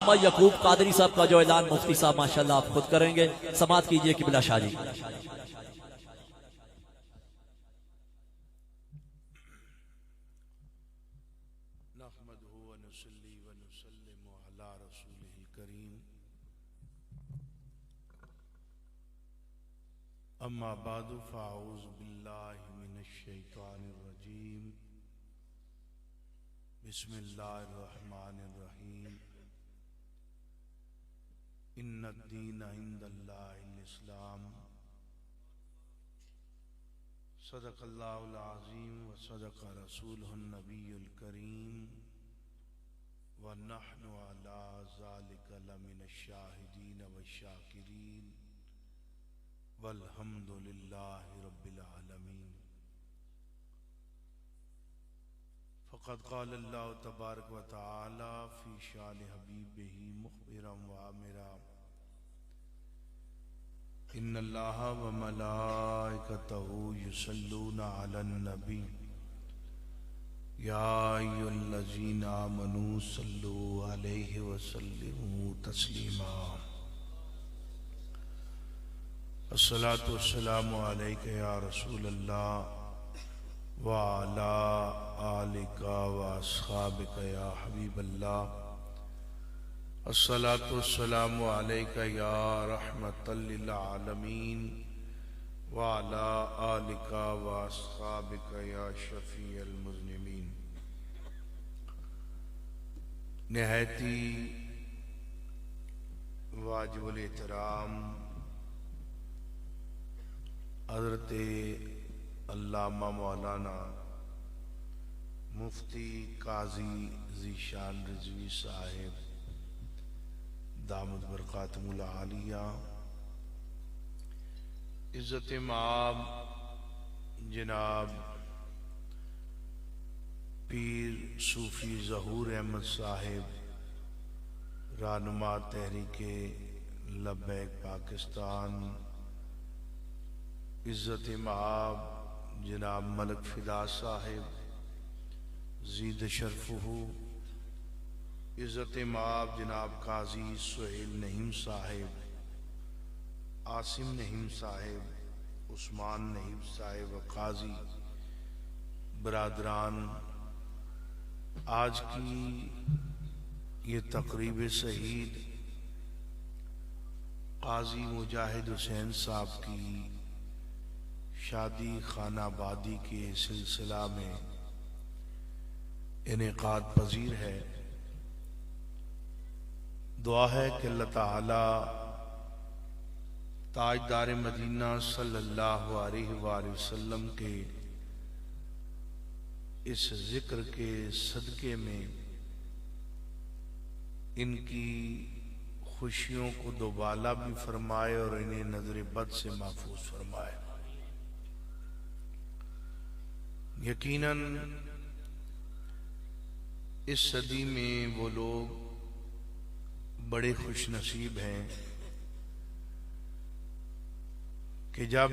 यकूब कादरी साहब का जो ऐलान मुफ्ती साहब माशाल्लाह आप खुद करेंगे, समात कीजिए किबला शाह जी। अम्मा बादु फ़अऊज़ु बिल्लाहि मिनश शैतानिर रजीम बिस्मिल्लाहिर रहमानिर रहीम इन्नद्दीन इंदल्लाहिल इस्लाम सदक़ल्लाहुल अज़ीम व सदक़ रसूलुहुन नबियुल करीम व नहनु अला ज़ालिका लमिनश शाहिदीन व शाकिरीन वल्हम्दुलिल्लाहि रब्बिल आलमीन। फ़क़द क़ाल अल्लाहु तबारक व तआला फ़ी शान हबीबिही मुख़बिरन व आमिरा इन्नल्लाह व मलाइकतहू युसल्लूना अलन नबी या अय्युहल्लज़ीना आमनू सल्लू अलैहि व सल्लिमू तस्लीमा। अस्सलातु वस्सलामु अलैका या रसूल अल्लाह व अला आलिका व अस्हाबिका या हबीब अल्लाह। अस्सलातु वस्सलामु अलैका या रहमतल लिल आलमीन व अला आलिका व अस्हाबिका या शफीअल मुज़निमीन। निहायती वाजिबुल एहतराम हज़रत अल्लामा मौलाना मुफ्ती काजी ज़ीशान रिज़वी साहिब दामद बरक़ातुहुल आलिया, इज़्ज़त इमाम जनाब पीर सूफ़ी ज़हूर अहमद साहिब रहनुमा तहरीके लब्बैक पाकिस्तान, इज़्ज़त इमाम जनाब मलक फ़िदा साहिब ज़ीद शरफ़ुहू, इज़्ज़त इमाम जनाब काजी सुहेल नहीम साहिब, आसिम नहीम साहिब, उस्मान नहीम साहिब व काजी बरादरान, आज की ये तक़रीब शहीद काजी मुजाहिद हुसैन साहब की शादी खानाबादी के सिलसिला में इनेकाद पजीर है। दुआ है कि अल्लाह ताला ताजदार मदीना सल्लल्लाहु अलैहि वसल्लम के इस जिक्र के सदके में इनकी खुशियों को दोबाला भी फरमाए और इन्हें नजर बद से महफूज फरमाए। यकीनन इस सदी में वो लोग बड़े खुश नसीब हैं कि जब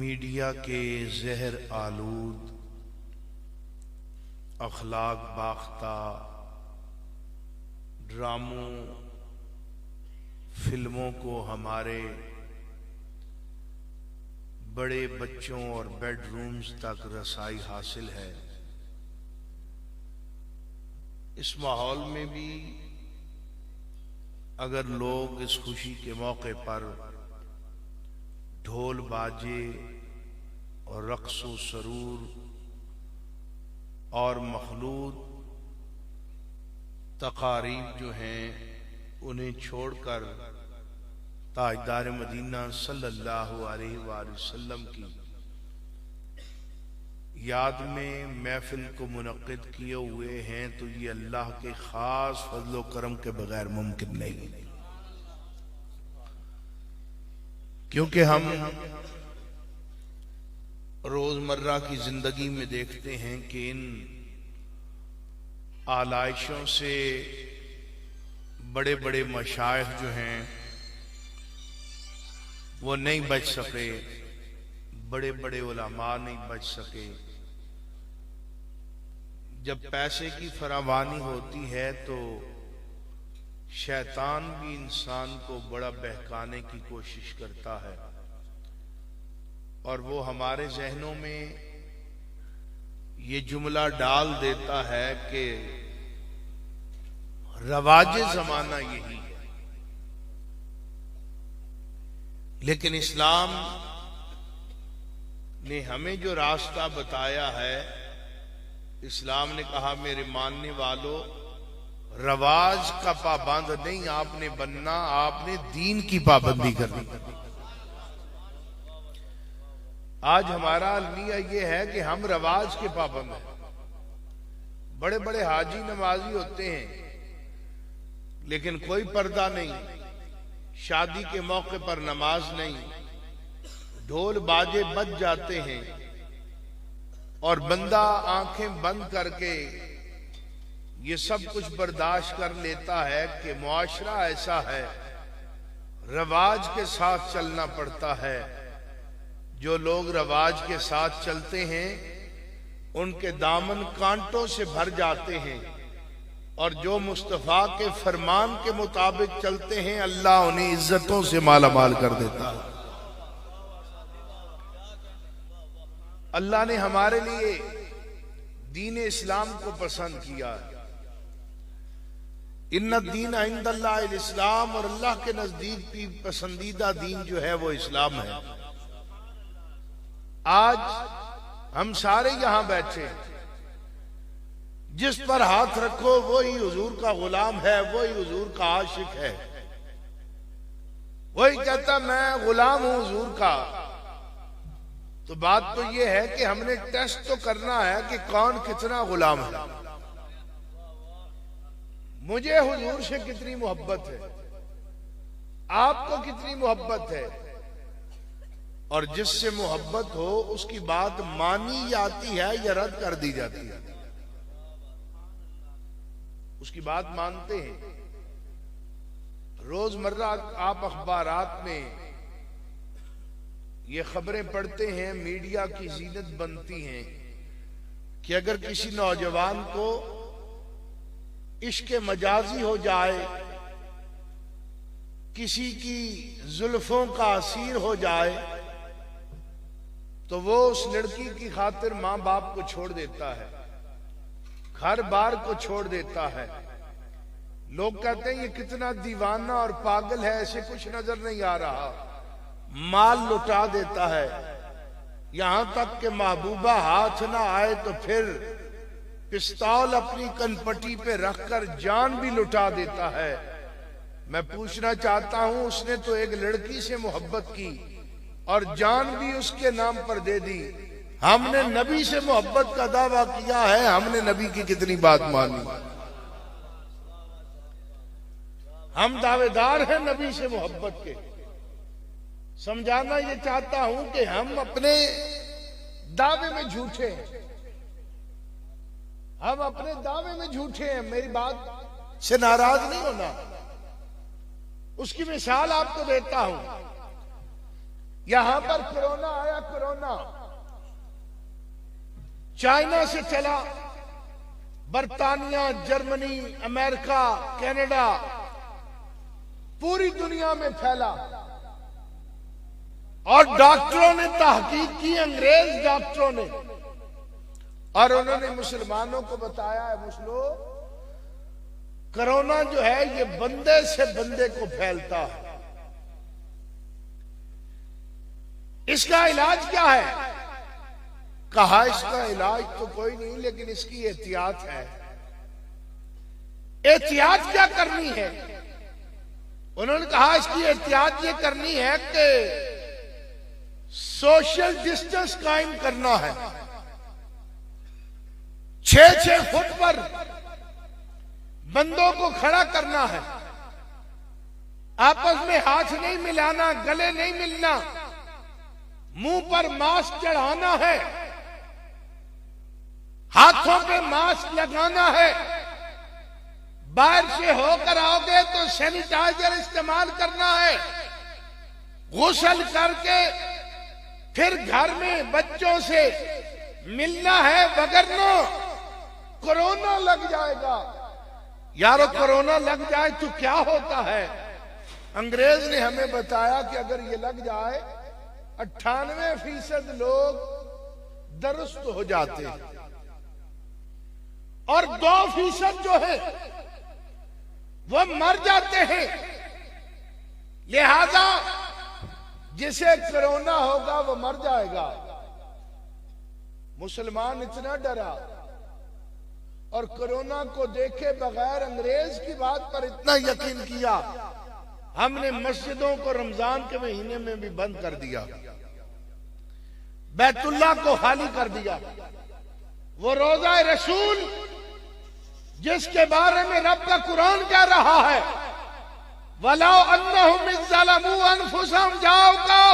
मीडिया के जहर आलूद अखलाक बाख्ता ड्रामों फिल्मों को हमारे बड़े बच्चों और बेडरूम्स तक रसाई हासिल है। इस माहौल में भी अगर लोग इस खुशी के मौके पर ढोल बाजे और रक्स व सरूर और मखलूत तकारीब जो हैं उन्हें छोड़कर ताजदार मदीना सल्लल्लाहु अलैहि वसल्लम की याद में महफिल को मुनक्किद किए हुए हैं तो ये अल्लाह के खास फजलो करम के बगैर मुमकिन नहीं, क्योंकि हम रोजमर्रा की जिंदगी में देखते हैं कि इन आलाइशों से बड़े बड़े मशाइख जो हैं वो नहीं बच सके, बड़े बड़े उलमा नहीं बच सके। जब पैसे की फरावानी होती है तो शैतान भी इंसान को बड़ा बहकाने की कोशिश करता है और वो हमारे जहनों में ये जुमला डाल देता है कि रवाजे जमाना यही है। लेकिन इस्लाम ने हमें जो रास्ता बताया है, इस्लाम ने कहा मेरे मानने वालों, रवाज का पाबंद नहीं आपने बनना, आपने दीन की पाबंदी करनी। आज हमारा अलमिया ये है कि हम रवाज के पाबंद हैं। बड़े बड़े हाजी नमाजी होते हैं लेकिन कोई पर्दा नहीं, शादी के मौके पर नमाज नहीं, ढोल बाजे बज जाते हैं और बंदा आंखें बंद करके ये सब कुछ बर्दाश्त कर लेता है कि मुआशरा ऐसा है, रवाज के साथ चलना पड़ता है। जो लोग रवाज के साथ चलते हैं उनके दामन कांटों से भर जाते हैं और जो मुस्तफा के फरमान के मुताबिक चलते हैं अल्लाह उन्हें इज्जतों से मालामाल कर देता है। अल्लाह ने हमारे लिए दीन इस्लाम को पसंद किया है। इन्ना दीन इंदल्लाह इस्लाम, और अल्लाह के नजदीक भी पसंदीदा दीन जो है वो इस्लाम है। आज हम सारे यहां बैठे, जिस पर हाथ रखो वही हुजूर का गुलाम है, वही हुजूर का आशिक है, वही कहता मैं गुलाम हूं हुजूर का। तो बात तो यह है कि हमने टेस्ट तो करना है कि कौन कितना गुलाम है। मुझे हुजूर से कितनी मोहब्बत है, आपको कितनी मोहब्बत है, और जिससे मोहब्बत हो उसकी बात मानी जाती है या रद्द कर दी जाती है। उसकी बात मानते हैं। रोजमर्रा आप अखबारात में ये खबरें पढ़ते हैं, मीडिया की जीनत बनती हैं कि अगर किसी नौजवान को इश्क मजाजी हो जाए, किसी की जुल्फों का असीर हो जाए, तो वो उस लड़की की खातिर मां बाप को छोड़ देता है, घर बार को छोड़ देता है। लोग कहते हैं ये कितना दीवाना और पागल है, ऐसे कुछ नजर नहीं आ रहा। माल लुटा देता है, यहां तक कि महबूबा हाथ ना आए तो फिर पिस्तौल अपनी कनपटी पे रखकर जान भी लुटा देता है। मैं पूछना चाहता हूं, उसने तो एक लड़की से मोहब्बत की और जान भी उसके नाम पर दे दी। हमने नबी से मोहब्बत का दावा किया है, हमने नबी की कितनी बात मानी। हम दावेदार हैं नबी से मोहब्बत के। समझाना ये चाहता हूं कि हम अपने दावे में झूठे हैं, हम अपने दावे में झूठे हैं। मेरी बात से नाराज नहीं होना। उसकी मिसाल आपको देता हूं। यहां पर कोरोना आया, कोरोना चाइना से चला, बर्तानिया, जर्मनी, अमेरिका, कनाडा, पूरी दुनिया में फैला और डॉक्टरों ने तहकीक की, अंग्रेज डॉक्टरों ने, और उन्होंने मुसलमानों को बताया है, मुस्लो कोरोना जो है ये बंदे से बंदे को फैलता है। इसका इलाज क्या है? कहा इसका इलाज तो कोई नहीं, लेकिन इसकी एहतियात है। एहतियात क्या करनी है? उन्होंने कहा इसकी एहतियात ये करनी है कि सोशल डिस्टेंस कायम करना है। 6-6 फुट पर बंदों को खड़ा करना है, आपस में हाथ नहीं मिलाना, गले नहीं मिलना, मुंह पर मास्क चढ़ाना है, हाथों पे मास्क लगाना है, बाहर से होकर आओगे तो सैनिटाइजर इस्तेमाल करना है, गुस्ल करके फिर घर में बच्चों से मिलना है, वगरना कोरोना लग जाएगा। यारो कोरोना लग जाए तो क्या होता है? अंग्रेज ने हमें बताया कि अगर ये लग जाए 98% लोग दुरुस्त हो जाते हैं और 2% जो है वो मर जाते हैं। लिहाजा जिसे कोरोना होगा वो मर जाएगा। मुसलमान इतना डरा और कोरोना को देखे बगैर अंग्रेज की बात पर इतना यकीन किया, हमने मस्जिदों को रमजान के महीने में भी बंद कर दिया, बैतुल्लाह को खाली कर दिया। वो रोजा रसूल जिसके बारे में रब का कुरान कह रहा है, वलाउ अन्नहुम इज़्ज़लमू अनफुसहुम, जाओ को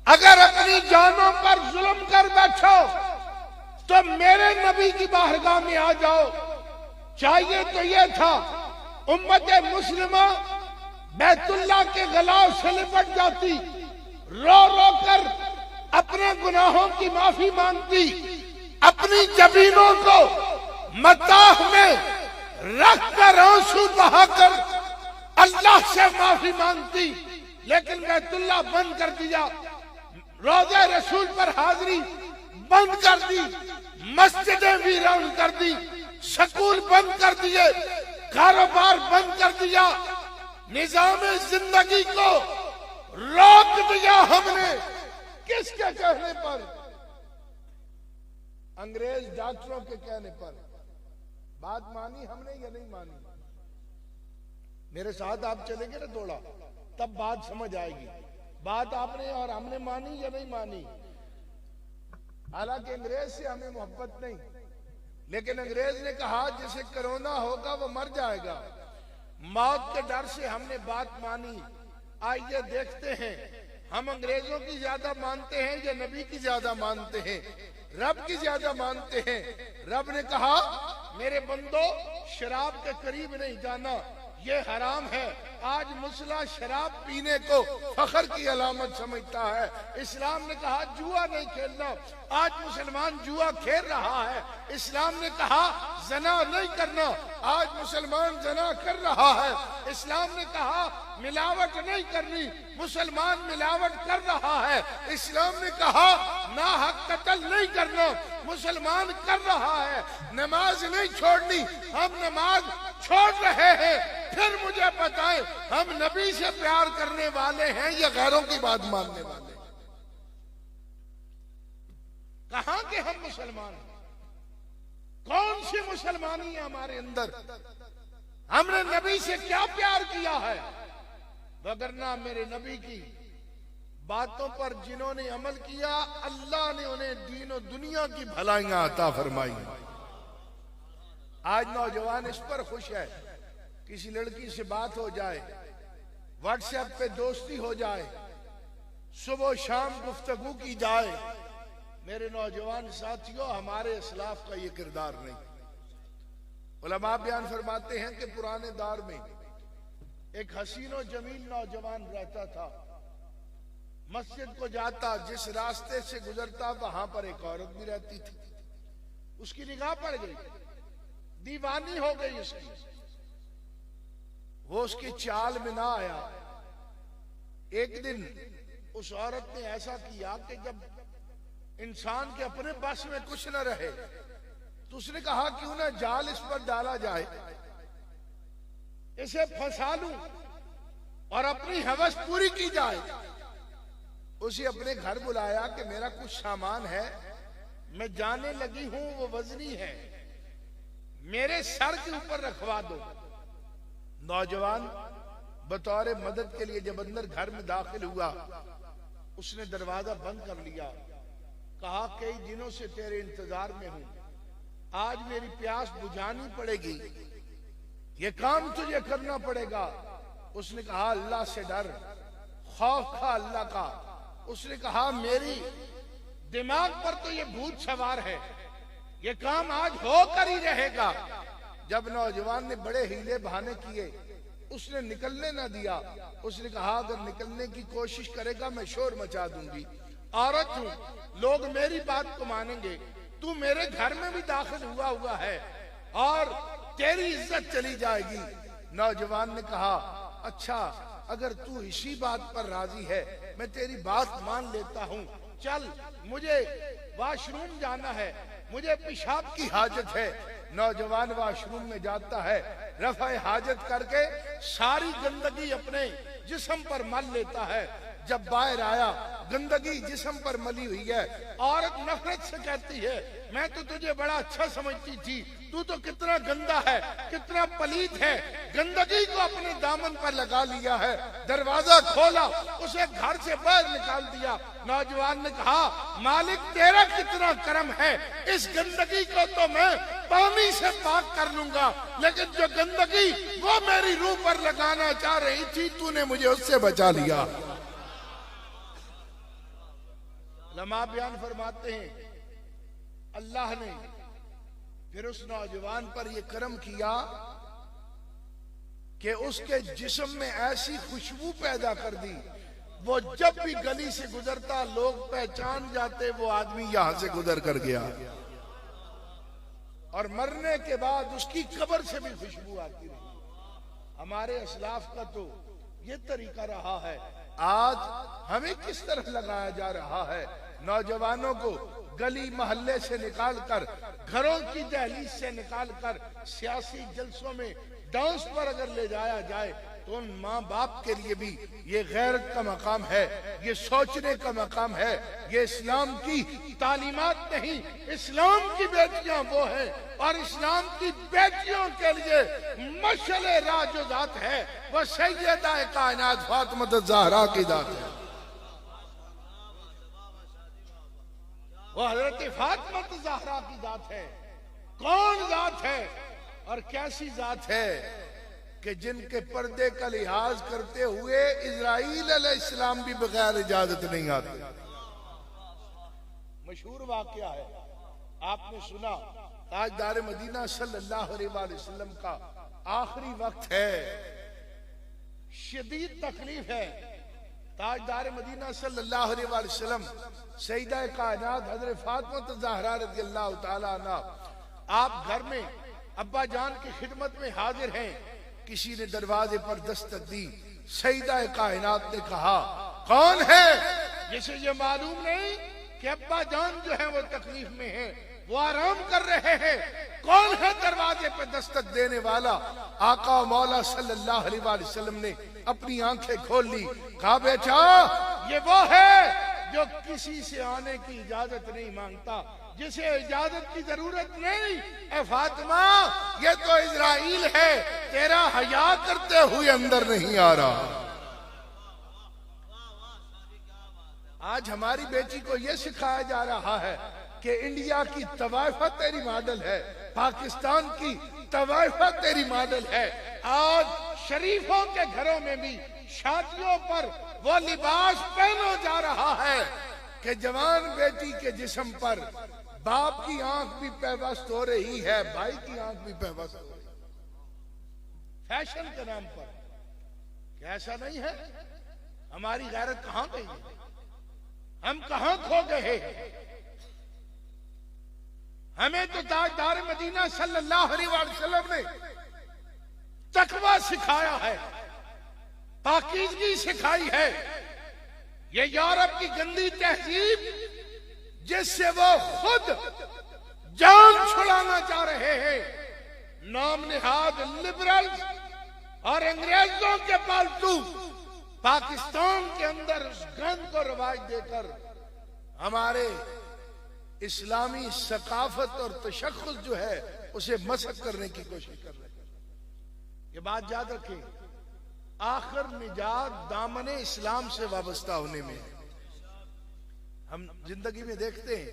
अगर अपनी जानों पर जुल्म कर बैठो तो मेरे नबी की बारगाह में आ जाओ। चाहिए तो यह था उम्मत मुस्लिमा बैतुल्लाह के गलाव से लिपट जाती, रो रो कर अपने गुनाहों की माफी मांगती, अपनी जबीनों को मताह में रख कर आंसू बहाकर अल्लाह से माफी मांगती। लेकिन बैतुल्लाह बंद कर दिया, रोज़े रसूल पर हाजिरी बंद कर दी, मस्जिदें वीरान कर दी, स्कूल बंद कर दिए, कारोबार बंद कर दिया, निजाम जिंदगी को रोक दिया हमने। किसके कहने पर? अंग्रेज डॉक्टरों के कहने पर। बात मानी हमने या नहीं मानी? मेरे साथ आप चलेंगे ना थोड़ा, तब बात समझ आएगी। बात आपने और हमने मानी या नहीं मानी? हालांकि अंग्रेज से हमें मोहब्बत नहीं, लेकिन अंग्रेज ने कहा जिसे कोरोना होगा वो मर जाएगा। मौत के डर से हमने बात मानी। आइए देखते हैं हम अंग्रेजों की ज्यादा मानते हैं या नबी की ज्यादा मानते हैं, रब की ज्यादा मानते हैं। रब ने कहा मेरे बंदो शराब के करीब नहीं जाना, ये हराम है। आज मुसला शराब पीने को फखर की अलामत समझता है। इस्लाम ने कहा जुआ नहीं खेलना, आज मुसलमान जुआ खेल रहा है। इस्लाम ने कहा जना नहीं करना, आज मुसलमान जना कर रहा है। इस्लाम ने कहा मिलावट नहीं करनी, मुसलमान मिलावट कर रहा है। इस्लाम ने कहा नाहक कत्ल नहीं करना, मुसलमान कर रहा है। नमाज नहीं छोड़नी, हम नमाज छोड़ रहे हैं। फिर मुझे बताएं हम नबी से प्यार करने वाले हैं या गैरों की बात मानने वाले? कहां के हम मुसलमान हैं? कौन सी मुसलमानी है हमारे अंदर? हमने नबी से क्या प्यार किया है? वगरना मेरे नबी की बातों पर जिन्होंने अमल किया, अल्लाह ने उन्हें दीन और दुनिया की भलाइयां अता फरमाई। आज नौजवान इस पर खुश है, किसी लड़की से बात हो जाए, व्हाट्सएप पे दोस्ती हो जाए, सुबह शाम गुफ्तगू की जाए। मेरे नौजवान साथियों, हमारे इस्लाफ का ये किरदार नहीं। उलमा बयान फरमाते हैं कि पुराने दौर में एक हसीन और जमील नौजवान रहता था। मस्जिद को जाता, जिस रास्ते से गुजरता वहां पर एक औरत भी रहती थी। उसकी निगाह पड़ गई, दीवानी हो गई उसकी। वो उसकी चाल में ना आया। एक दिन उस औरत ने ऐसा किया कि जब इंसान के अपने बस में कुछ न रहे तो उसने कहा क्यों ना जाल इस पर डाला जाए, इसे फंसा लूं और अपनी हवस पूरी की जाए। उसे अपने घर बुलाया कि मेरा कुछ सामान है, मैं जाने लगी हूं, वो वजनी है, मेरे सर के ऊपर रखवा दो। नौजवान बतौर मदद के लिए जब अंदर घर में दाखिल हुआ, उसने दरवाजा बंद कर लिया। कहा कई दिनों से तेरे इंतजार में हूं, आज मेरी प्यास बुझानी पड़ेगी, ये काम तुझे करना पड़ेगा। उसने कहा अल्लाह से डर, खौफ खा अल्लाह का। उसने कहा मेरी दिमाग पर तो ये भूत सवार है, ये काम आज होकर ही रहेगा। जब नौजवान ने बड़े हीले बहाने किए, उसने निकलने ना दिया। उसने कहा अगर निकलने की कोशिश करेगा मैं शोर मचा दूंगी, औरत हूं, लोग मेरी बात को मानेंगे। तू मेरे घर में भी दाखिल हुआ है और तेरी इज्जत चली जाएगी। नौजवान ने कहा, अच्छा अगर तू इसी बात पर राजी है, मैं तेरी बात मान लेता हूँ। चल, मुझे वॉशरूम जाना है, मुझे पेशाब की हाजत है। नौजवान वॉशरूम में जाता है, रफ़ा हाजत करके सारी गंदगी अपने जिस्म पर मल लेता है। जब बाहर आया, गंदगी जिस्म पर मली हुई है। औरत नफरत से कहती है, मैं तो तुझे बड़ा अच्छा समझती थी, तू तो कितना गंदा है, कितना पलीत है, गंदगी को अपने दामन पर लगा लिया है। दरवाजा खोला, उसे घर से बाहर निकाल दिया। नौजवान ने कहा, मालिक तेरा कितना करम है, इस गंदगी को तो मैं पानी से पाक कर लूंगा, लेकिन जो गंदगी वो मेरी रूह पर लगाना चाह रही थी, तूने मुझे उससे बचा लिया। लम्हा बयान फरमाते हैं, अल्लाह ने फिर उस नौजवान पर यह करम किया कि उसके जिस्म में ऐसी खुशबू पैदा कर दी, वो जब भी गली से गुजरता लोग पहचान जाते वो आदमी यहां से गुजर कर गया। और मरने के बाद उसकी कब्र से भी खुशबू आती रही। हमारे असलाफ का तो ये तरीका रहा है। आज हमें किस तरह लगाया जा रहा है? नौजवानों को गली मोहल्ले से निकालकर, घरों की दहलीज से निकालकर सियासी जलसों में डांस पर अगर ले जाया जाए तो उन माँ बाप के लिए भी ये गैरत का मकाम है, ये सोचने का मकाम है। ये इस्लाम की तालीमात नहीं, इस्लाम की बेटियां वो हैं, और इस्लाम की बेटियों के लिए मशअले राह जो जात है वो सैयदा कायनात फातिमा ज़हरा की जात है। वो हजरत फातिमा ज़हरा की जात है। कौन जात है और कैसी जात है कि जिनके पर्दे का लिहाज करते हुए इजराइल अलैहिस्सलाम भी बगैर इजाजत नहीं आते। मशहूर वाकया है, आपने सुना, ताजदार मदीना सल्लल्लाहु अलैहि वसल्लम का आखिरी वक्त है, शदीद तकलीफ है। ताजदार मदीना सल्लल्लाहु अलैहि वसल्लम सईदा कायनात हजरत फातिमा ज़हरा रज़ियल्लाहु ताला अन्हा, आप घर में अब्बा जान की खिदमत में हाजिर हैं। किसी ने दरवाजे पर दस्तक दी। सईदा कायनात ने कहा, कौन है? जिसे ये मालूम नहीं कि अब्बा जान जो है वो तकलीफ में है, वो आराम कर रहे हैं। कौन है दरवाजे पर दस्तक देने वाला? आका मौला सल्लल्लाहु अलैहि वसल्लम ने अपनी आंखें खोल ली। कहा, बेटा ये वो है जो किसी से आने की इजाजत नहीं मांगता, जिसे इजाजत की जरूरत नहीं। ए फातिमा, ये तो इजराइल है, तेरा हया करते हुए अंदर नहीं आ रहा। आज हमारी बेटी को यह सिखाया जा रहा है कि इंडिया की तवाइफा तेरी मॉडल है, पाकिस्तान की तवाइफा तेरी मॉडल है। आज शरीफों के घरों में भी शादियों पर वो लिबास पहना जा रहा है कि जवान बेटी के जिस्म पर बाप की आंख भी पैबस्त हो रही है, भाई की आंख भी पैबस्त हो रही है, फैशन के नाम पर। क्या ऐसा नहीं है? हमारी गैरत कहां गई है? हम कहां खो गए? हमें तो ताजदार मदीना सल्लल्लाहु अलैहि वसल्लम ने तकवा सिखाया है, पाकीज़गी सिखाई है। ये यूरोप की गंदी तहजीब जिससे वो खुद जान छुड़ाना चाह रहे हैं, नाम निहाद लिबरल्स और अंग्रेजों के पालतू पाकिस्तान के अंदर उस गंद को रवाज देकर हमारे इस्लामी सकाफत और तशख्खुस जो है उसे मसख करने की कोशिश कर रहे हैं। ये बात याद रखें, आखिर निजात दामने इस्लाम से वाबस्ता होने में है। हम जिंदगी में देखते हैं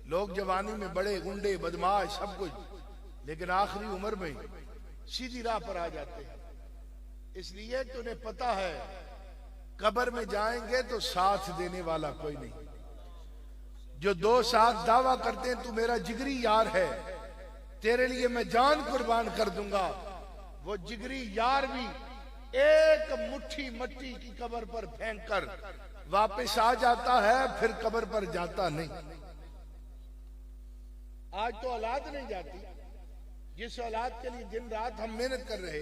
लोग जवानी में बड़े गुंडे बदमाश सब कुछ, लेकिन आखिरी उम्र में सीधी राह पर आ जाते हैं। इसलिए कि उन्हें पता है कब्र में जाएंगे तो साथ देने वाला कोई नहीं। जो दो साथ दावा करते हैं तू मेरा जिगरी यार है, तेरे लिए मैं जान कुर्बान कर दूंगा, वो जिगरी यार भी एक मुट्ठी मट्टी की कब्र पर फेंक कर वापस आ जाता है, फिर कब्र पर जाता नहीं। आज तो औलाद नहीं जाती, जिस औलाद के लिए दिन रात हम मेहनत कर रहे,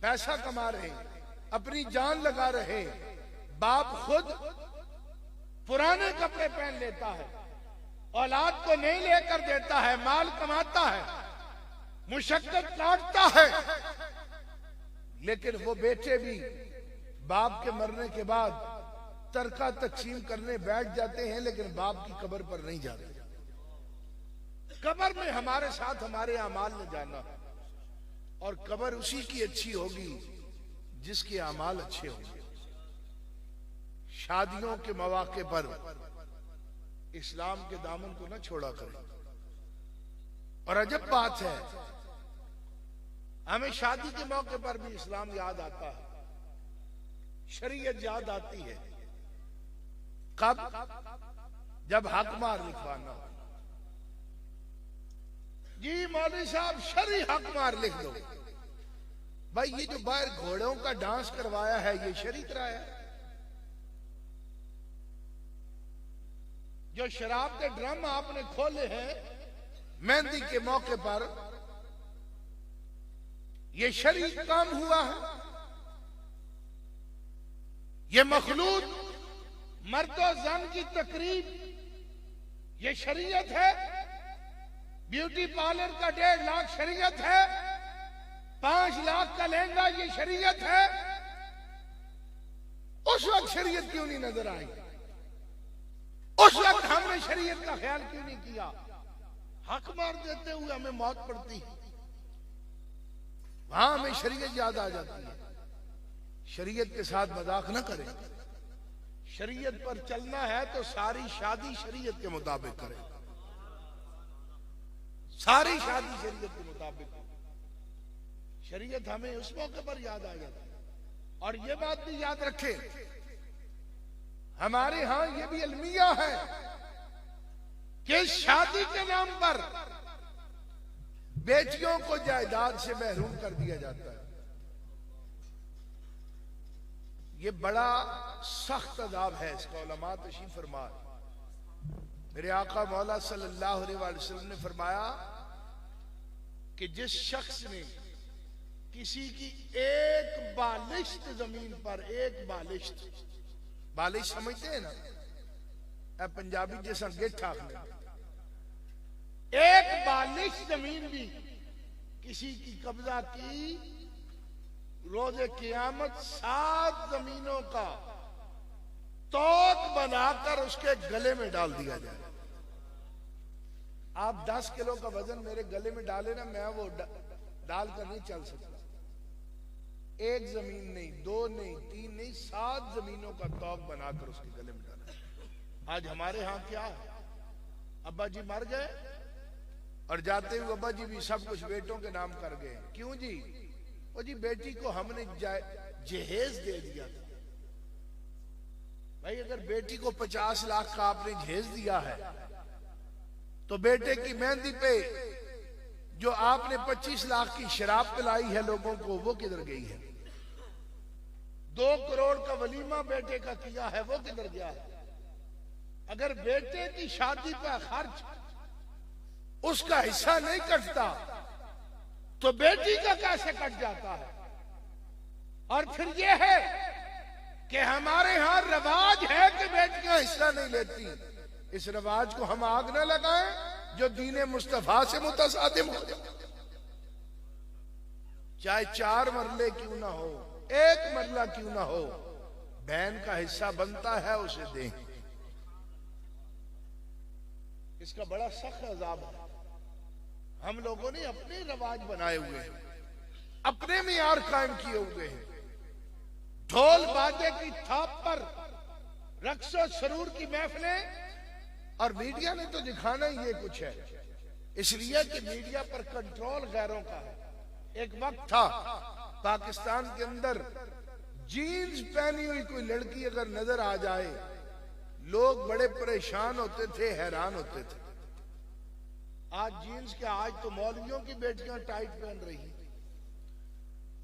पैसा कमा रहे, अपनी जान लगा रहे, बाप खुद पुराने कपड़े पहन लेता है, औलाद को नहीं लेकर देता है, माल कमाता है, मुशक्कत काटता है, लेकिन वो बेटे भी बाप के मरने के बाद तरका तकसीम करने बैठ जाते हैं, लेकिन बाप की कब्र पर नहीं जाते। कब्र में हमारे साथ हमारे अमाल ने जाना, और कब्र उसी की अच्छी होगी जिसके अमाल अच्छे होंगे। शादियों के मौके पर इस्लाम के दामन को न छोड़ा करें। और अजब बात है, हमें शादी के मौके पर भी इस्लाम याद आता है, शरीयत याद आती है। कब? जब हक मार लिखवाना हो। जी मौलवी साहब शरी हक मार लिख दो। भाई ये जो बाहर घोड़ों का डांस करवाया है, ये शरी कराया है? जो शराब के ड्रम आपने खोले हैं मेहंदी के मौके पर, ये शरी काम हुआ है? ये मखलूत मर्दो जन की तकरीब, ये शरीयत है? ब्यूटी पार्लर का 1.5 लाख शरीयत है? 5 लाख का लहंगा ये शरीयत है? उस वक्त शरीयत क्यों नहीं नजर आई? उस वक्त हमने शरीयत का ख्याल क्यों नहीं किया? हक मार देते हुए हमें मौत पड़ती है, वहां हमें शरीयत याद आ जाती है। शरीयत के साथ मजाक न करें। शरीयत पर चलना है तो सारी शादी शरीयत के मुताबिक करें, सारी शादी शरीयत के मुताबिक। शरीयत हमें उस मौके पर याद आ जाती है। और ये बात भी याद रखें, हमारे यहां ये भी अलमिया है कि शादी के नाम पर बेटियों को जायदाद से महरूम कर दिया जाता है। ये बड़ा सख्त अज़ाब है, इसका उलमा तशरीफ फरमा। मेरे आका मौला सल्लल्लाहु अलैहि वसल्लम ने फरमाया कि जिस शख्स ने किसी की एक बालिश्त जमीन पर, एक बालिश्त, बालिश समझते हैं ना, पंजाबी जैसा गेठा, एक बालिश जमीन भी किसी की कब्जा की, रोजे क़यामत 7 जमीनों का तोक बनाकर उसके गले में डाल दिया जाए। आप 10 किलो का वजन मेरे गले में डाले ना, मैं वो डालकर नहीं चल सकता। एक जमीन नहीं, 2 नहीं, 3 नहीं, 7 जमीनों का तोक बनाकर उसके गले में डाला। आज हमारे यहां क्या है, अब्बा जी मर गए और जाते हुए अब्बा जी भी सब कुछ बेटों के नाम कर गए। क्यों जी? वो जी बेटी को हमने जहेज दे दिया था। भाई अगर बेटी को 50 लाख का आपने जहेज दिया है, तो बेटे की मेहंदी पे जो आपने 25 लाख की शराब पिलाई है लोगों को, वो किधर गई है? 2 करोड़ का वलीमा बेटे का किया है, वो किधर गया है? अगर बेटे की शादी पर खर्च उसका हिस्सा नहीं कटता, तो बेटी का कैसे कट जाता है? और फिर यह है कि हमारे यहां रवाज है कि बेटियां हिस्सा नहीं लेती। इस रवाज को हम आग न लगाएं जो दीने मुस्तफा से मुतसादिम हो जाए। चाहे 4 मरले क्यों ना हो, 1 मरला क्यों ना हो, बहन का हिस्सा बनता है, उसे दें। इसका बड़ा सख्त अजाब है। हम लोगों ने अपने रवाज बनाए हुए हैं, अपने मियार कायम किए हुए हैं। ढोल बाजे की थाप पर रक्सो सरूर की महफिलें, और मीडिया ने तो दिखाना ही ये कुछ है, इसलिए कि मीडिया पर कंट्रोल गैरों का है। एक वक्त था पाकिस्तान के अंदर जीन्स पहनी हुई कोई लड़की अगर नजर आ जाए, लोग बड़े परेशान होते थे, हैरान होते थे। आज जीन्स क्या, आज तो मौलवियों की बेटियां टाइट पहन रही,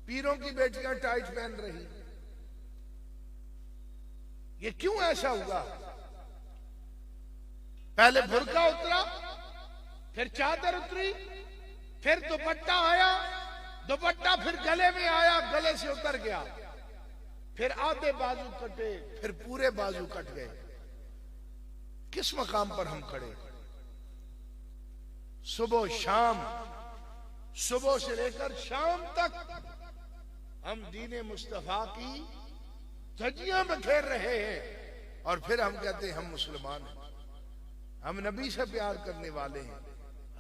पीरों की बेटियां टाइट पहन रही। ये क्यों ऐसा हुआ? पहले बुर्का उतरा, फिर चादर उतरी, फिर दुपट्टा आया, दुपट्टा फिर गले में आया, गले से उतर गया, फिर आधे बाजू कटे, फिर पूरे बाजू कट गए। किस मकाम पर हम खड़े? सुबह शाम, सुबह से लेकर शाम तक हम दीन मुस्तफा की धज्जियां बखेर रहे हैं और फिर हम कहते हैं हम मुसलमान हैं, हम नबी से प्यार करने वाले हैं,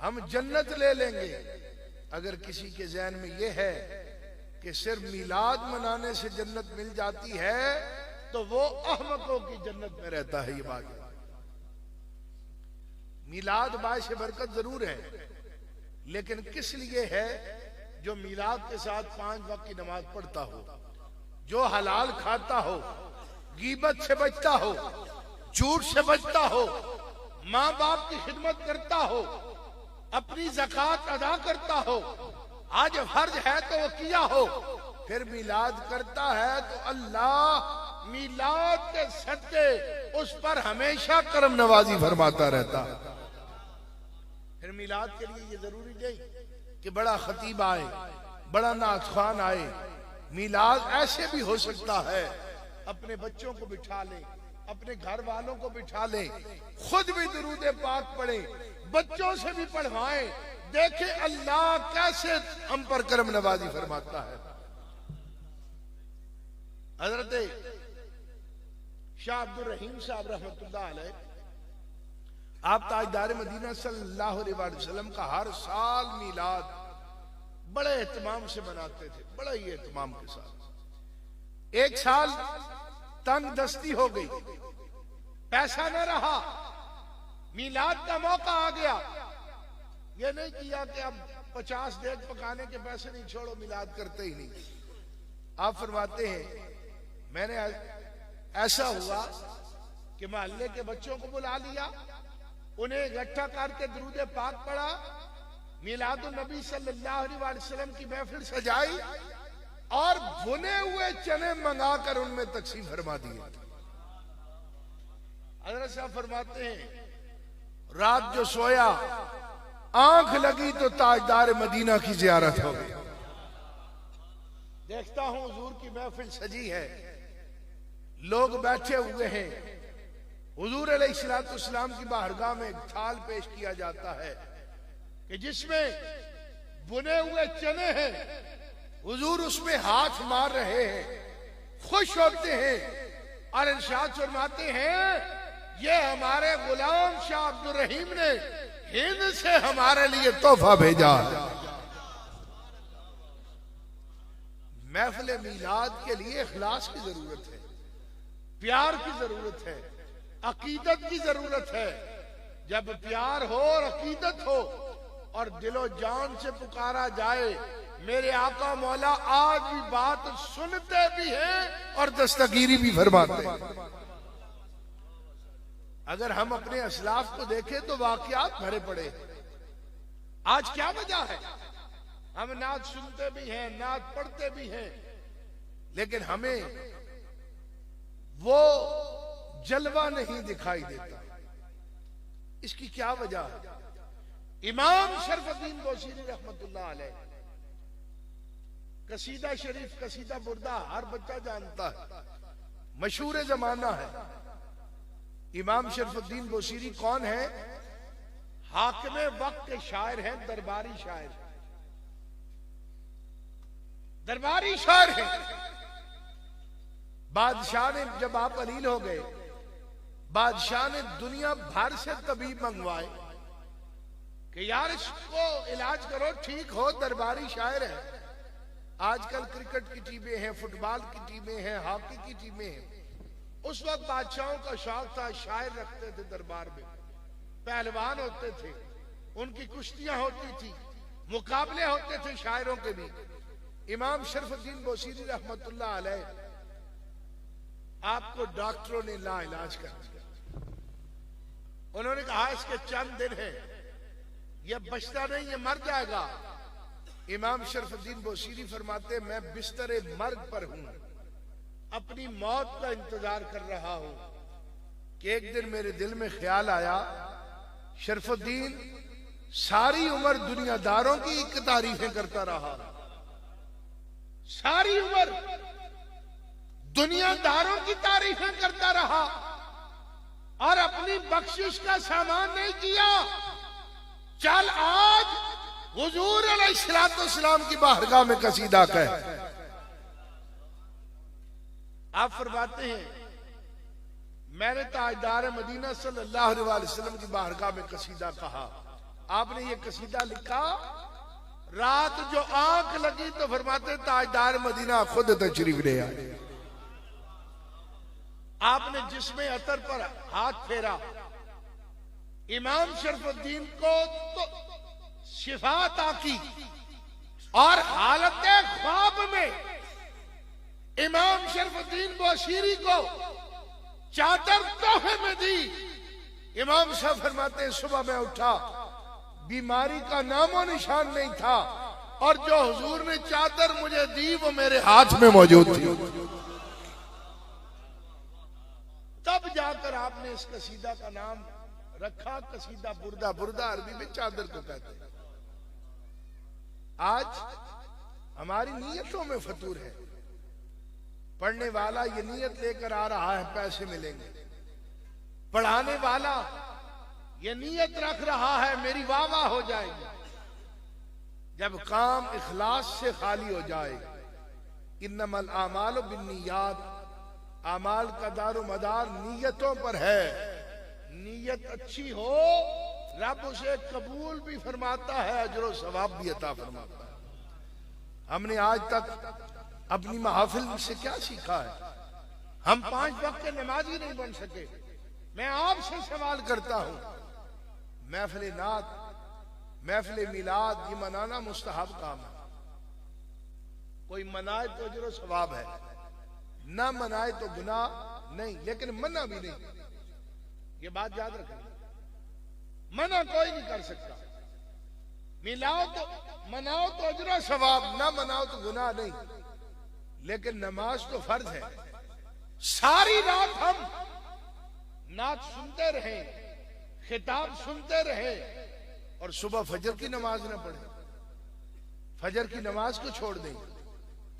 हम जन्नत ले लेंगे। अगर किसी के ज़हन में यह है कि सिर्फ मिलाद मनाने से जन्नत मिल जाती है तो वो अहमकों की जन्नत में रहता है। ये बात, मिलाद बाइश बरकत जरूर है, लेकिन किस लिए है? जो मिलाद के साथ 5 वक्त की नमाज पढ़ता हो, जो हलाल खाता हो, गीबत से बचता हो, झूठ से बचता हो, माँ बाप की खिदमत करता हो, अपनी ज़कात अदा करता हो, आज फर्ज है तो वो किया हो, फिर मिलाद करता है तो अल्लाह मिलाद के सदके उस पर हमेशा करम नवाजी फरमाता रहता है। फिर मिलाद के लिए ये जरूरी नहीं कि बड़ा खतीब आए, बड़ा नात ख्वान आए। मिलाद ऐसे भी हो सकता है, अपने बच्चों को बिठा ले, अपने घर वालों को बिठा ले, खुद भी दुरूद पाक पढ़े, बच्चों से भी पढ़वाएं, देखे अल्लाह कैसे हम पर करम नवाजी फरमाता है। हजरत शाह अब्दुल रहीम साहब रहमतुल्लाह अलैह, आप ताजदार मदीना सल्लल्लाहु अलैहि वसल्लम का हर साल मिलाद बड़े एहतमाम से मनाते थे, बड़ा ही एहतमाम के साथ। एक साल तंग दस्ती हो गई, पैसा न रहा, मिलाद का मौका आ गया। ये नहीं किया कि अब 50 देग पकाने के पैसे नहीं, छोड़ो मिलाद करते ही नहीं। आप फरमाते हैं मैंने ऐसा हुआ कि मोहल्ले के बच्चों को बुला लिया, उन्हें इकट्ठा करके दुरूद पाक पढ़ा, मिलादुन नबी सल्लल्लाहु अलैहि वसल्लम की महफिल सजाई और भुने हुए चने मंगाकर उनमें तकसीम फरमा दिए। हज़रत साहब फरमाते हैं रात जो सोया, आंख लगी तो ताजदार मदीना की जियारत हो गई। देखता हूं हुजूर की महफिल सजी है, लोग बैठे हुए हैं, हुजूर अलैहिस्सलाम की बारगाह में एक थाल पेश किया जाता है कि जिसमें बुने हुए चने हैं, हुजूर उसमें हाथ मार रहे हैं, खुश होते हैं और इरशाद फरमाते हैं ये हमारे गुलाम शाह अब्दुल रहीम ने हिंद से हमारे लिए तोहफा भेजा। महफिल मिलाद के लिए इखलास की जरूरत है, प्यार की जरूरत है, अकीदत की जरूरत है। जब प्यार हो और अकीदत हो और दिलो जान से पुकारा जाए, मेरे आका मौला आज भी बात सुनते भी हैं और दस्तगीरी भी फरमाते हैं। अगर हम अपने असलाफ को देखें तो वाकयात भरे पड़े। आज क्या वजह है? हम नात सुनते भी हैं, नात पढ़ते भी हैं, लेकिन हमें वो जलवा नहीं दिखाई देता। इसकी क्या वजह है? इमाम शरफुद्दीन बोसीरी रहमतुल्लाह अलैह, कसीदा शरीफ, कसीदा बुर्दा हर बच्चा जानता है, मशहूर जमाना है। इमाम शरफुद्दीन बोसीरी कौन है? हाकिमे वक्त के शायर हैं, दरबारी शायर, दरबारी शायर हैं। बादशाह ने जब आप अलील हो गए, बादशाह ने दुनिया भर से तबीब मंगवाए कि यार इसको इलाज करो, ठीक हो, दरबारी शायर है। आजकल क्रिकेट की टीमें हैं, फुटबॉल की टीमें हैं, हॉकी की टीमें हैं। उस वक्त बादशाहों का शौक था, शायर रखते थे दरबार में, पहलवान होते थे, उनकी कुश्तियां होती थी, मुकाबले होते थे शायरों के भी। इमाम शरफुद्दीन बोसीरी रहमतुल्लाह अलैह, आपको डॉक्टरों ने ला इलाज कर दिया। उन्होंने कहा इसके चंद दिन हैं, यह बचता नहीं, ये मर जाएगा। इमाम शरफुद्दीन बोसीरी फरमाते मैं बिस्तरे मर्ग पर हूं, अपनी मौत का इंतजार कर रहा हूं कि एक दिन मेरे दिल में ख्याल आया, शरफुद्दीन सारी उम्र दुनियादारों की एक तारीफें करता रहा, सारी उम्र दुनियादारों की तारीफें करता रहा और अपनी बख्शिश का सामान नहीं किया। चल आज हुजूर अलैहिस्सलाम की बारगाह में कसीदा कह। आप फरमाते हैं मैंने ताजदार मदीना सल्लल्लाहु अलैहि वसल्लम की बारगाह में कसीदा कहा। आपने ये कसीदा लिखा, रात जो आंख लगी तो फरमाते ताजदार मदीना खुद तशरीफ ले आए। आपने जिस्मे अतर पर हाथ फेरा, इमाम शरफुद्दीन को तो शिफा अता की और हालत ख्वाब में इमाम शरफुद्दीन बुशीरी को चादर तोहफे में दी। इमाम साहब फरमाते सुबह में उठा, बीमारी का नामो निशान नहीं था और जो हुजूर ने चादर मुझे दी वो मेरे हाथ में मौजूद थी। तब जाकर आपने इस कसीदा का नाम रखा कसीदा बुर्दा। बुर्दा अरबी में चादर को कहते हैं। आज हमारी नीयतों में फतूर है। पढ़ने वाला ये नीयत लेकर आ रहा है पैसे मिलेंगे, पढ़ाने वाला ये नीयत रख रहा है मेरी वाह वाह हो जाएगी। जब काम इखलास से खाली हो जाए, इन्नमल आमालु बिन्नियात, आमाल का दारो मदार नीयतों पर है। नीयत अच्छी हो रब उसे कबूल भी फरमाता है, अजर सवाब भी अता फरमाता है। हमने आज तक अपनी महफिल से क्या सीखा है? हम 5 वक्त के नमाजी नहीं बन सके। मैं आपसे सवाल करता हूं, महफिल नात, महफिल मिलाद ये मनाना मुस्तहब काम है। कोई मनाए तो अजर सवाब है, ना मनाए तो गुनाह नहीं, लेकिन मना भी नहीं। ये बात याद रखना, मना कोई नहीं कर सकता। मिलाओ तो मनाओ तो अजर सवाब, ना मनाओ तो गुनाह नहीं। लेकिन नमाज तो फर्ज है। सारी रात हम नात सुनते रहे, खिताब सुनते रहे और सुबह फजर की नमाज न पढ़े, फजर की नमाज को छोड़ दें,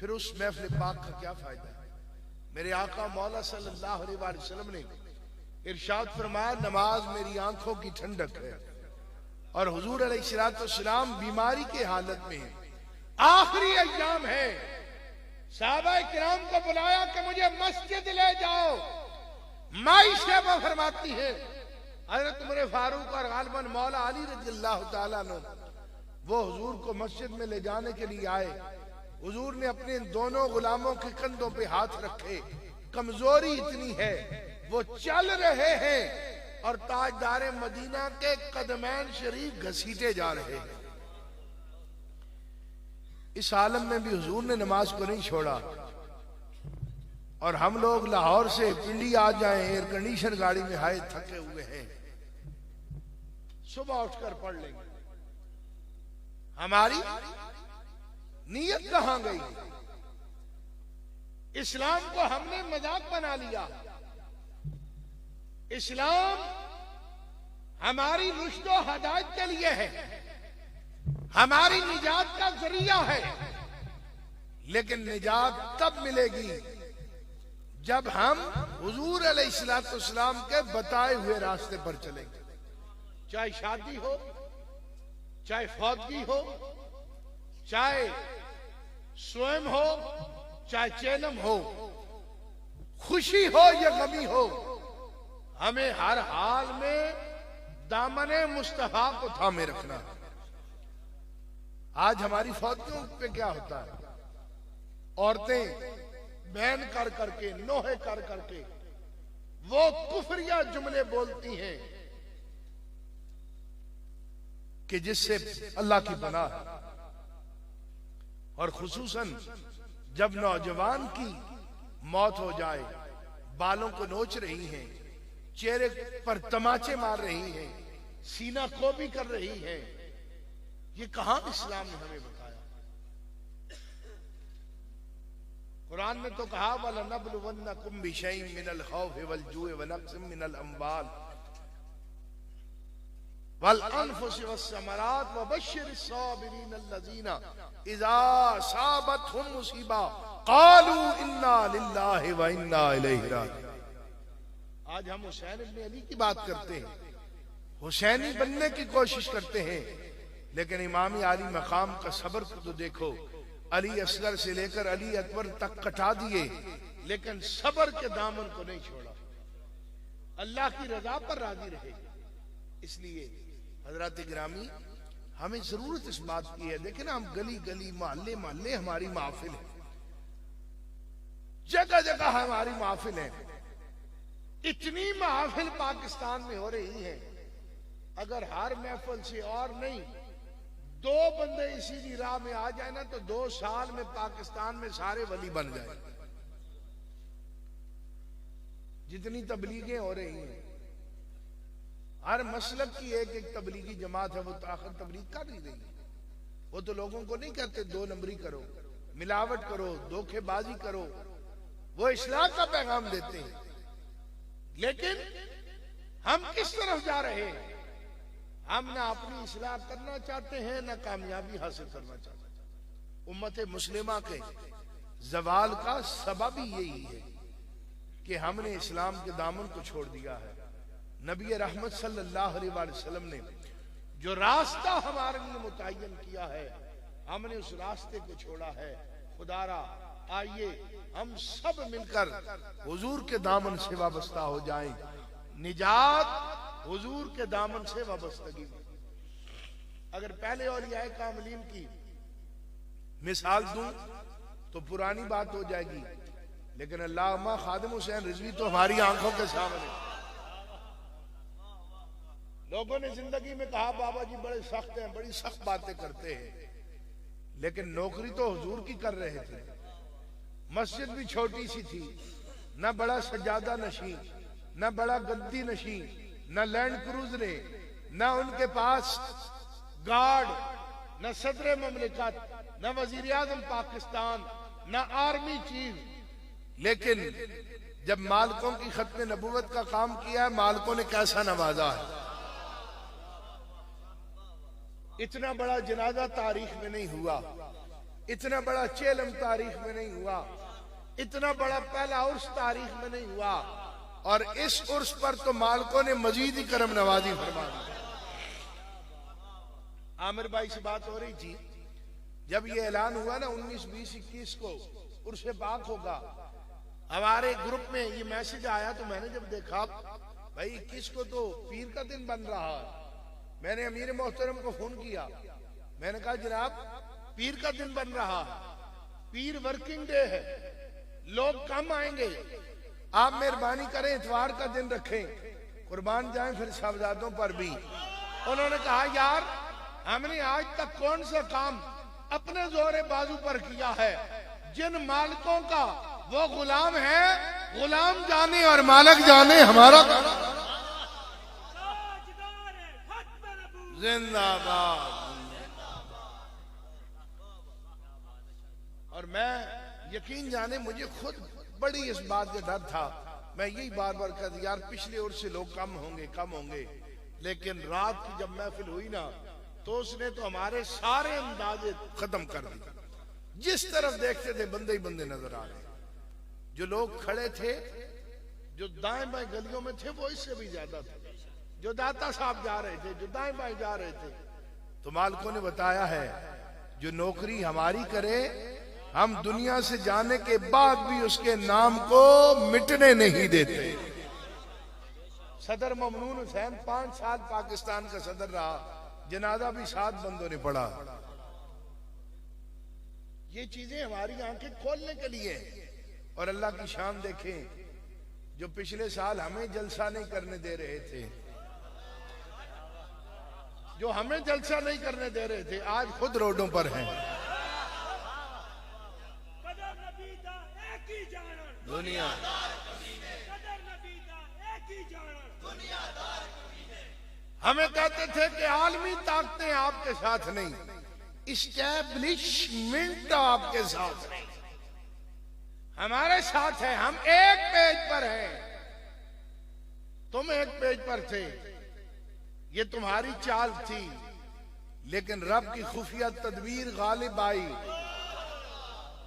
फिर उस महफिल पाक का क्या फायदा है? मेरे आका मौला सल्लल्लाहु अलैहि वसल्लम ने इरशाद फरमाया, नमाज मेरी आंखों की ठंडक है। और हुजूर अलैहिस्सलाम बीमारी के हालत में है, आखिरी अय्याम है। साहबा किराम को बुलाया कि मुझे मस्जिद ले जाओ। माई साहबा फरमाती है हजरत उमर फारूक और गालिबन मौला अली रज़ियल्लाहु ताला अन्हु वो हुजूर को मस्जिद में ले जाने के लिए आए। हुजूर ने अपने दोनों गुलामों के कंधों पे हाथ रखे। कमजोरी इतनी है, वो चल रहे हैं और ताजदार मदीना के कदमैन शरीफ घसीटे जा रहे हैं। इस आलम में भी हुजूर ने नमाज को नहीं छोड़ा। और हम लोग लाहौर से पिंडी आ जाएं, एयर कंडीशन गाड़ी में आए, थके हुए हैं, सुबह उठकर पढ़ लेंगे। हमारी नीयत कहां गई? इस्लाम को हमने मजाक बना लिया। इस्लाम हमारी रुश्द व हदायत के लिए है, हमारी निजात का जरिया है। लेकिन निजात तब मिलेगी जब हम हुजूर अलैहिस्सलाम के बताए हुए रास्ते पर चलेंगे। चाहे शादी हो, चाहे फौतगी हो, चाहे स्वयं हो, चाहे चेलम हो, खुशी हो या गमी हो, हमें हर हाल में दामने मुस्तफा को थामे रखना है। आज हमारी फौजियों पे क्या होता है? औरतें बहन कर करके, नोहे कर करके वो कुफरिया जुमले बोलती हैं कि जिससे अल्लाह की पनाह है। और खुसूसन जब नौजवान की मौत हो जाए, बालों को नोच रही हैं, चेहरे पर तमाचे मार रही हैं, सीना को भी कर रही हैं, ये कहां इस्लाम ने हमें बताया? कुरान में तो कहा वलनब्लुवन्नकुम बिशैइन मिनल खौफि वल जूइ व नक्सिम मिनल अम्वाल वल अनफुसि वस्समरात वबश्शिरिस साबिरीन अल्लज़ीना इज़ा असाबतहुम मुसीबा क़ालू इन्ना लिल्लाहि व इन्ना इलैहि राजिऊन। आज हम हुसैन इब्न अली की बात करते हैं, हुसैनी बनने की कोशिश करते हैं, लेकिन इमाम आली मकाम का सब्र को तो देखो। अली असगर से लेकर अली अकबर तक कटा दिए, लेकिन सब्र के दामन को नहीं छोड़ा। अल्लाह की रजा पर राजी रहे। इसलिए हजरत गिरामी, हमें जरूरत इस बात की है। देखें ना, हम गली गली मोहल्ले मोहल्ले हमारी महफिल है, जगह जगह हमारी महफिल है। इतनी महफिल पाकिस्तान में हो रही है, अगर हर महफिल से और नहीं 2 बंदे इसी राह में आ जाए ना, तो 2 साल में पाकिस्तान में सारे वली बन जाए। जितनी तबलीगें हो रही हैं, हर मसलब की एक एक तबलीगी जमात है, वो आखिर तबलीग कर नहीं रही। वो तो लोगों को नहीं कहते 2 नंबरी करो, मिलावट करो, धोखेबाजी करो, वो इस्लाह का पैगाम देते हैं। लेकिन हम किस तरफ जा रहे हैं? हम ना अपनी इस्लाह करना चाहते हैं, ना कामयाबी हासिल करना चाहते हैं। उम्मत मुस्लिमा के जवाल का सबब ही यही है कि हमने इस्लाम के दामन को छोड़ दिया है। नबी रहमत सल्लल्लाहु अलैहि वसल्लम ने जो रास्ता हमारे लिए मुतय्यन किया है, हमने उस रास्ते को छोड़ा है। खुदारा, आइए हम सब मिलकर हुजूर के दामन से वाबस्ता हो जाएं। निजात हुजूर के दामन से वाबस्तगी। अगर पहले औलियाए कामिलीन की मिसाल दूं तो पुरानी बात हो जाएगी, लेकिन अल्लामा खादिम हुसैन रिजवी तो हमारी आंखों के सामने। लोगों ने जिंदगी में कहा बाबा जी बड़े सख्त हैं, बड़ी सख्त बातें करते हैं, लेकिन नौकरी तो हुजूर की कर रहे थे। मस्जिद भी छोटी सी थी, न बड़ा सजादा नशी, न बड़ा गद्दी नशी, न लैंड क्रूजरे, न उनके पास गार्ड, न सदर ममलिकत, न वजीर आजम पाकिस्तान, न आर्मी चीफ। लेकिन जब मालिकों की खत्म नबूवत का काम किया है, मालिकों ने कैसा नवाजा है। इतना बड़ा जनाजा तारीख में नहीं हुआ, इतना बड़ा चेलम तारीख में नहीं हुआ, इतना बड़ा पहला उर्स तारीख में नहीं हुआ। और इस उर्स पर तो मालिकों ने मजीद ही करम नवाजी फरमा दी। आमिर भाई से बात हो रही थी, जब ये ऐलान हुआ ना 19, 20, 21 को उर्स पाक होगा, हमारे ग्रुप में ये मैसेज आया। तो मैंने जब देखा भाई 21 को तो पीर का दिन बन रहा है, मैंने अमीर मोहतरम को फोन किया। मैंने कहा जनाब पीर का दिन बन रहा है, पीर वर्किंग डे है, लोग कम आएंगे, आप मेहरबानी करें इतवार का दिन रखें, कुर्बान जाएं फिर शहजादों पर भी। उन्होंने कहा यार हमने आज तक कौन सा काम अपने जोरे बाजू पर किया है, जिन मालिकों का वो गुलाम है, गुलाम जाने और मालिक जाने हमारा जिंदाबाद। और मैं यकीन जाने मुझे खुद बड़ी इस बात का डर था। मैं यही बार बार कहता यार पिछले ओर से लोग कम होंगे, लेकिन रात की जब महफिल हुई ना, तो उसने तो हमारे सारे अंदाजे खत्म कर दिए। जिस तरफ देखते थे बंदे ही बंदे नजर आ रहे। जो लोग खड़े थे, जो दाएं बाएं गलियों में थे, वो इससे भी ज्यादा थे। जो दाता साहब जा रहे थे, जो दाएं बाएं जा रहे थे। तो मालिकों ने बताया है जो नौकरी हमारी करे, हम दुनिया से जाने के बाद भी उसके नाम को मिटने नहीं देते। सदर ममनून हुसैन 5 साल पाकिस्तान का सदर रहा, जनाजा भी 7 बंदों ने पढ़ा। ये चीजें हमारी आंखें खोलने के लिए। और अल्लाह की शान देखें, जो पिछले साल हमें जलसा नहीं करने दे रहे थे, जो हमें जलसा नहीं करने दे रहे थे, आज खुद रोडों पर हैं। दुनिया हमें कहते थे कि आलमी ताकतें आपके साथ नहीं, इस्टेब्लिशमेंट आपके साथ नहीं, हमारे साथ है। हम एक पेज पर हैं, तुम एक पेज पर थे। ये तुम्हारी चाल थी, लेकिन रब की खुफिया तदबीर गालिब आई।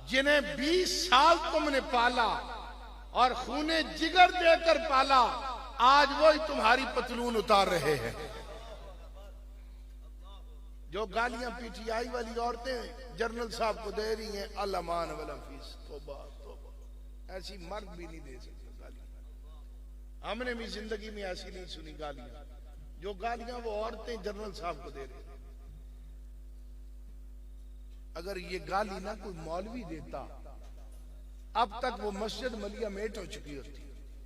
जिन्हें 20 साल तुमने पाला और खूने जिगर देकर पाला, आज वही तुम्हारी पतलून उतार रहे हैं। जो गालियां पीटीआई वाली औरतें जनरल साहब को दे रही हैं, अल्लामान वाला फीस, तौबा तौबा, ऐसी मर्द भी नहीं दे सकते गालियां। हमने भी जिंदगी में ऐसी नहीं सुनी गालियां, जो गालियां वो औरतें जनरल साहब को दे रही हैं। अगर ये गाली ना कोई मौलवी देता, अब तक वो मस्जिद मलिया मेट हो चुकी होती।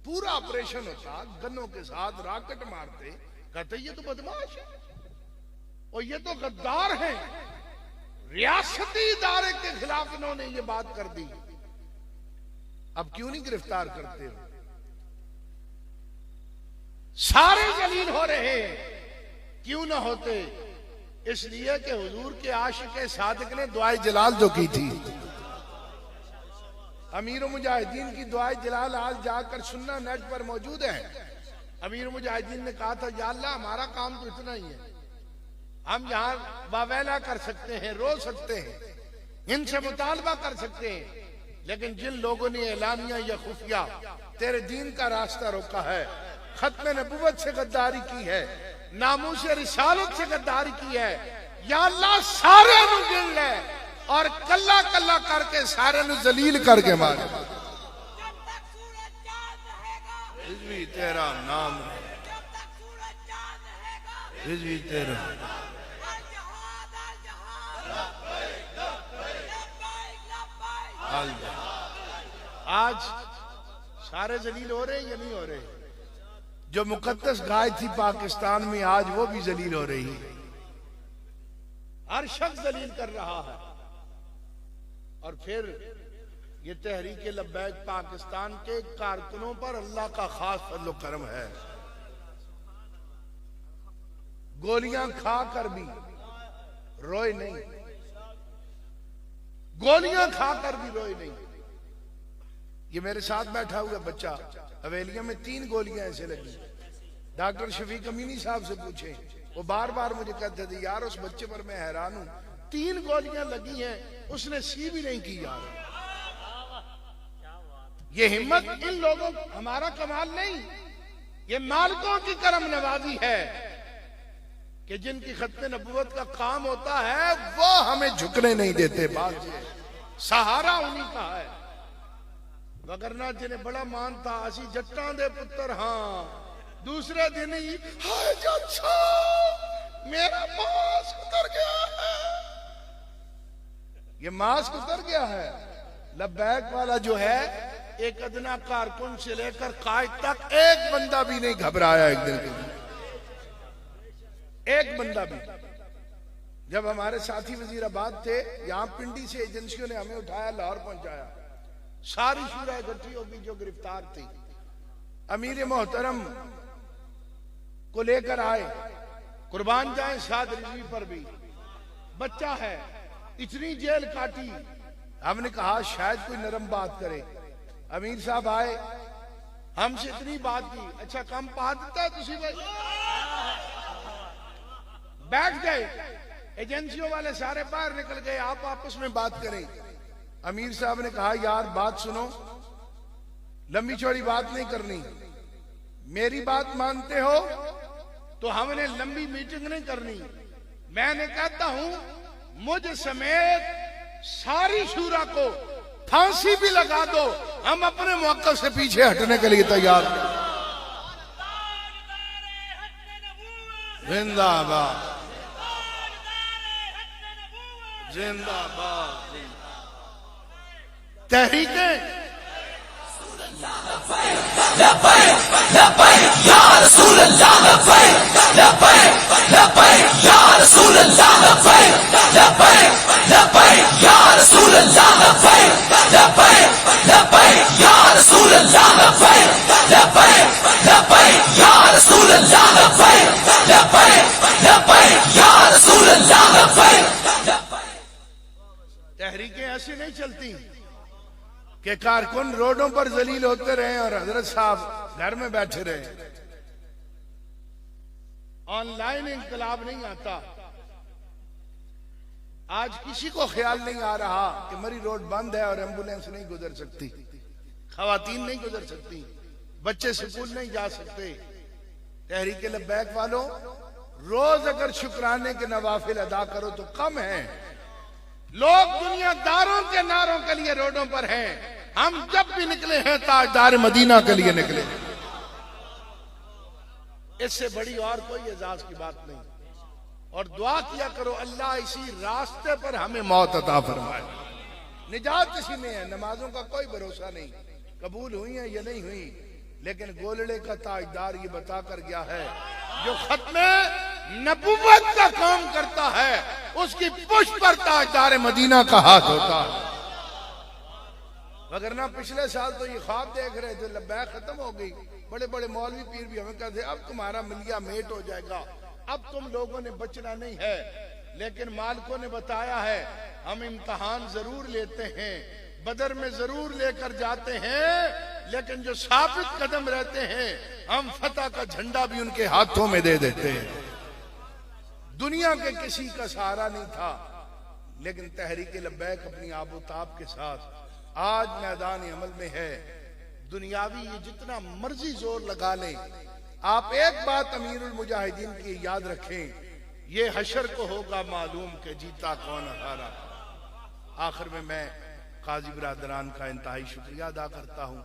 पूरा ऑपरेशन होता, गन्नों के साथ रॉकेट मारते, कहते ये तो बदमाश है और ये तो गद्दार है। रियासती इदारे के खिलाफ इन्होंने ये बात कर दी। अब क्यों नहीं गिरफ्तार करते हो? सारे जलील हो रहे हैं, क्यों ना होते? इसलिए कि हुजूर के आशिक सादिक ने दुआए जलाल जो की थी, अमीर मुजाहिदीन की दुआए जलाल आज जाकर सुनना, नेट पर मौजूद है। अमीर मुजाहिदीन ने कहा था, या अल्लाह हमारा काम तो इतना ही है, हम यहां बावैला कर सकते हैं, रो सकते हैं, इनसे मुतालबा कर सकते हैं, लेकिन जिन लोगों ने एलानिया या खुफिया तेरे दीन का रास्ता रोका है, खत्म नबुव्वत से गद्दारी की है, नामूस रिसालत से गद्दारी की है, या अल्लाह सारे नु गिन ले और कल्ला कल्ला करके सारे नु जलील करके मारे। रिजवी तेरा नाम, रिजवी तेरा। आज सारे जलील हो रहे हैं या नहीं हो रहे? जो मुकद्दस गाय थी पाकिस्तान में, आज वो भी जलील हो रही है। हर शख्स जलील कर रहा है। और फिर ये तहरीक लब्बैक पाकिस्तान के कारकुनों पर अल्लाह का खास फज़्ल करम है। गोलियां खाकर भी रोए नहीं, गोलियां खाकर भी रोए नहीं। ये मेरे साथ बैठा हुआ बच्चा, हवेलिया में 3 गोलियां ऐसे लगी। डॉक्टर शफीक अमीनी साहब से पूछे, वो बार बार मुझे कहते थे, यार उस बच्चे पर मैं हैरान हूं, 3 गोलियां लगी हैं, उसने सी भी नहीं की। यार ये हिम्मत इन लोगों, हमारा कमाल नहीं, ये मालिकों की करम नवाजी है कि जिनकी खत्म नबुव्वत का काम होता है वो हमें झुकने नहीं देते। बात सहारा उन्हीं का है, वगरना जिन्हें बड़ा मान था, असी जट्टां दे पुत्र हाँ। दूसरे दिन ही, हाय जट्टा मेरा मास्क उतर गया है, ये मास्क उतर गया है। लब्बैक वाला जो है, एक अदना कारकुन से लेकर कायद तक एक बंदा भी नहीं घबराया। एक दिन के लिए एक बंदा भी। जब हमारे साथी वजीराबाद थे, यहां पिंडी से एजेंसियों ने हमें उठाया, लाहौर पहुंचाया, सारी शूरा इकट्ठी होगी जो गिरफ्तार थी, अमीर मोहतरम को लेकर आए, कुर्बान जाए साद रिजवी पर भी बच्चा है, इतनी जेल काटी। हमने कहा शायद कोई नरम बात करे। अमीर साहब आए, हमसे इतनी बात की, अच्छा कम पा देता है तुसी भाई, बैठ गए। एजेंसियों वाले सारे बाहर निकल गए, आप आपस में बात करें। अमीर साहब ने कहा, यार बात सुनो, लंबी चौड़ी बात नहीं करनी, मेरी बात मानते हो तो हमने लंबी मीटिंग नहीं करनी। मैंने कहता हूं मुझ समेत सारी शूरा को फांसी भी लगा दो, हम अपने मौके से पीछे हटने के लिए तैयार हैं। जिंदाबाद जिंदाबाद। तहरीकें तहरीकें ऐसी नहीं चलती कि कारकुन रोडों पर जलील होते रहे और हजरत साहब घर में बैठे रहे। ऑनलाइन इंकलाब नहीं आता। आज किसी को ख्याल नहीं आ रहा कि मरी रोड बंद है और एम्बुलेंस नहीं गुजर सकती, खवातीन नहीं गुजर सकती, बच्चे स्कूल नहीं जा सकते। तहरीक लब्बैक वालों, रोज अगर शुक्राने के नवाफिल अदा करो तो कम है। लोग दुनियादारों के नारों के लिए रोडों पर हैं, हम जब भी निकले हैं ताजदार मदीना के लिए निकले। इससे बड़ी और कोई एजाज की बात नहीं। और दुआ किया करो अल्लाह इसी रास्ते पर हमें मौत अता फरमाए। निजात इसी में है, नमाजों का कोई भरोसा नहीं, कबूल हुई है या नहीं हुई। लेकिन गोलड़े का ताजदार ये बता कर गया है, जो खत्मे नबुव्वत का काम करता है उसकी पुष्प पर ताजदार मदीना का हाथ होता है। वगरना पिछले साल तो ये ख्वाब देख रहे थे, लब्बैक खत्म हो गई। बड़े बड़े मौलवी पीर भी हमें कहते अब तुम्हारा मिलिया मेट हो जाएगा, अब तुम लोगों ने बचना नहीं है। लेकिन मालिकों ने बताया है हम इम्तहान जरूर लेते हैं, बदर में जरूर लेकर जाते हैं, लेकिन जो साबित कदम रहते हैं हम फतह का झंडा भी उनके हाथों में दे देते हैं। दुनिया के किसी का सहारा नहीं था, लेकिन तहरीक लब्बैक अपनी आबोताब के साथ आज मैदान अमल में है। दुनियावी ये जितना मर्जी जोर लगा लें, आप एक बात अमीरुल मुजाहिदीन की याद रखें, ये हशर को होगा मालूम कि जीता कौन हारा। आखिर में मैं काजी बिरादरान का इंतहाई शुक्रिया अदा करता हूँ।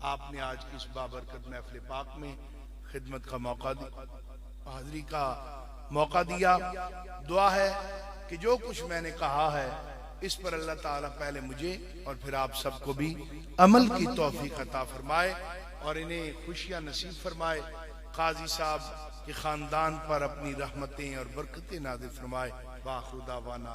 आपने आज की इस बाबरकत महफिल पाक में खिदमत का मौका दिया, हाजिरी का मौका दिया। दुआ है कि जो कुछ मैंने कहा है इस पर अल्लाह ताला पहले मुझे और फिर आप सबको भी अमल की तौफीक अता फरमाए और इन्हें खुशियां नसीब फरमाए। काजी साहब के खानदान पर अपनी रहमतें और बरकतें नाज़िल फरमाए। वाखिर दावाना